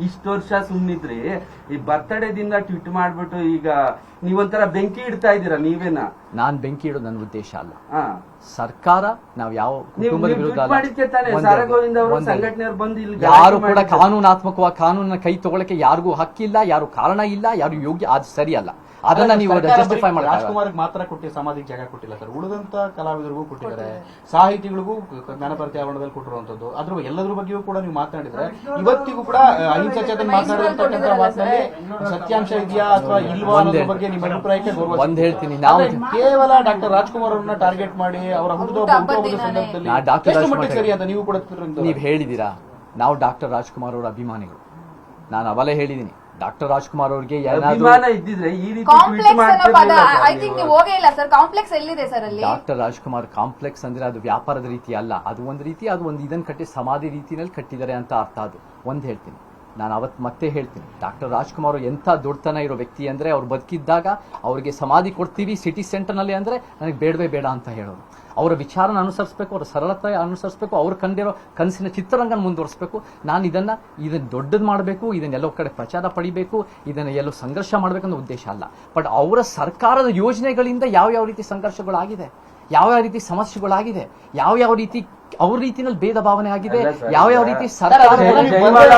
ಇಷ್ಟು ವರ್ಷ ಸುಮ್ನಿದ್ರಿ, ಈ ಬರ್ತಡೇ ದಿನ ಟ್ವಿಟ್ ಮಾಡ್ಬಿಟ್ಟು ಈಗ ನೀವೊಂಥರ ಬೆಂಕಿ ಇಡ್ತಾ ಇದ್ದೀರಾ ನೀವೇನ? ನಾನ್ ಬೆಂಕಿ ಇಡೋದು ನನ್ನ ಉದ್ದೇಶ ಅಲ್ಲ. ಹಾ. ಸರ್ಕಾರ ನಾವು ಯಾವ ಕುಟುಂಬದ ವಿರುದ್ಧ ಅಲ್ಲ. ಸಂಘಟನೆಯವರು ಬಂದು ಇಲ್ಲಿ ಯಾರು ಕೂಡ ಕಾನೂನಾತ್ಮಕವಾಗಿ ಕಾನೂನಿನ ಕೈ ತಗೊಳಕ್ಕೆ ಯಾರಿಗೂ ಹಕ್ಕಿಲ್ಲ, ಯಾರು ಕಾರಣ ಇಲ್ಲ, ಯಾರು ಯೋಗ್ಯ, ಅದು ಸರಿಯಲ್ಲ. ಅದನ್ನ ನೀವು ಜಸ್ಟಿಫೈ ಮಾಡಿ. ರಾಜ್ಕುಮಾರ್ ಮಾತ್ರ ಕೊಟ್ಟಿ ಸಮಾಧಿಗೆ ಜಾಗ ಕೊಟ್ಟಿಲ್ಲ ಸರ್, ಉಳಿದಂತ ಕಲಾವಿದರಿಗೂ ಕೊಟ್ಟಿದ್ದಾರೆ, ಸಾಹಿತಿಗಳಿಗೂ ಜ್ಞಾನಭಾರತಿ ಆವರಣದಲ್ಲಿ ಕೊಟ್ಟಿರುವಂತದ್ದು. ಅದ್ರ ಎಲ್ಲದ್ರ ಬಗ್ಗೆಯೂ ಕೂಡ ನೀವು ಮಾತನಾಡಿದ್ರೆ ಇವತ್ತಿಗೂ ಕೂಡ ಅಹಿಂಸಾ ಚೇತನ್ ಮಾತನಾಡಿರ್ತಕ್ಕಂಥ ಮಾತಿನಲ್ಲಿ ಸತ್ಯಾಂಶ ಇದೆಯಾ ಅಥವಾ ಇಲ್ವಾ ಅನ್ನೋದ್ರ ಬಗ್ಗೆ ನಿಮ್ಮ ಅಭಿಪ್ರಾಯಕ್ಕೆ ಗೌರವ. ಒಂದ್ ಹೇಳ್ತೀನಿ, ನಾವು ಕೇವಲ ಡಾಕ್ಟರ್ ರಾಜ್ಕುಮಾರ್ ಅವ್ರನ್ನ ಟಾರ್ಗೆಟ್ ಮಾಡಿ ಅವರ ಹುಟ್ಟುಹಬ್ಬದ ಸಂದರ್ಭದಲ್ಲಿ ಎಷ್ಟು ಮಟ್ಟಿಗೆ ಸರಿ ಅಂತ ನೀವು ಕೂಡ ನೀವು ಹೇಳಿದೀರಾ. ನಾವು ಡಾಕ್ಟರ್ ರಾಜ್ಕುಮಾರ್ ಅವರ ಅಭಿಮಾನಿಗಳು. ನಾನು ಅವಲೇ ಹೇಳಿದೀನಿ, ಡಾಕ್ಟರ್ ರಾಜ್ಕುಮಾರ್ ಅವ್ರಿಗೆ ಇದ್ದಿದ್ರೆ ಈ ರೀತಿ ಡಾಕ್ಟರ್ ರಾಜ್ಕುಮಾರ್ ಕಾಂಪ್ಲೆಕ್ಸ್ ಅಂದ್ರೆ ಅದು ವ್ಯಾಪಾರದ ರೀತಿ ಅಲ್ಲ, ಅದು ಒಂದು ರೀತಿ, ಅದು ಒಂದು ಇದನ್ನ ಕಟ್ಟಿ ಸಮಾಧಿ ರೀತಿನಲ್ಲಿ ಕಟ್ಟಿದ್ದಾರೆ ಅಂತ ಅರ್ಥ. ಅದು ಒಂದ್ ಹೇಳ್ತೀನಿ, ನಾನು ಅವತ್ತು ಮತ್ತೆ ಹೇಳ್ತೀನಿ, ಡಾಕ್ಟರ್ ರಾಜ್ಕುಮಾರ್ ಎಂಥ ದೊಡ್ಡತನ ಇರೋ ವ್ಯಕ್ತಿ ಅಂದ್ರೆ, ಅವ್ರು ಬದುಕಿದ್ದಾಗ ಅವ್ರಿಗೆ ಸಮಾಧಿ ಕೊಡ್ತೀವಿ ಸಿಟಿ ಸೆಂಟರ್ ನಲ್ಲಿ ಅಂದ್ರೆ ನನಗೆ ಬೇಡವೇ ಬೇಡ ಅಂತ ಹೇಳೋರು. ಅವರ ವಿಚಾರನ ಅನುಸರಿಸಬೇಕು, ಅವರ ಸರಳತೆ ಅನುಸರಿಸಬೇಕು, ಅವ್ರು ಕಂಡಿರೋ ಕನಸಿನ ಚಿತ್ರರಂಗನ ಮುಂದುವರಿಸಬೇಕು. ನಾನು ಇದನ್ನ ದೊಡ್ಡದು ಮಾಡಬೇಕು, ಇದನ್ನೆಲ್ಲೋ ಕಡೆ ಪ್ರಚಾರ ಪಡಿಬೇಕು, ಇದನ್ನ ಎಲ್ಲೋ ಸಂಘರ್ಷ ಮಾಡಬೇಕನ್ನೋ ಉದ್ದೇಶ ಅಲ್ಲ. ಬಟ್ ಅವರ ಸರ್ಕಾರದ ಯೋಜನೆಗಳಿಂದ ಯಾವ ರೀತಿ ಸಂಘರ್ಷಗಳಾಗಿದೆ, ಯಾವ ರೀತಿ ಸಮಸ್ಯೆಗಳಾಗಿದೆ, ಯಾವ ರೀತಿ ಅವ್ರ ರೀತಿನಲ್ಲಿ ಭೇದ ಭಾವನೆ ಆಗಿದೆ, ಯಾವ ರೀತಿ ಸರ್ಕಾರ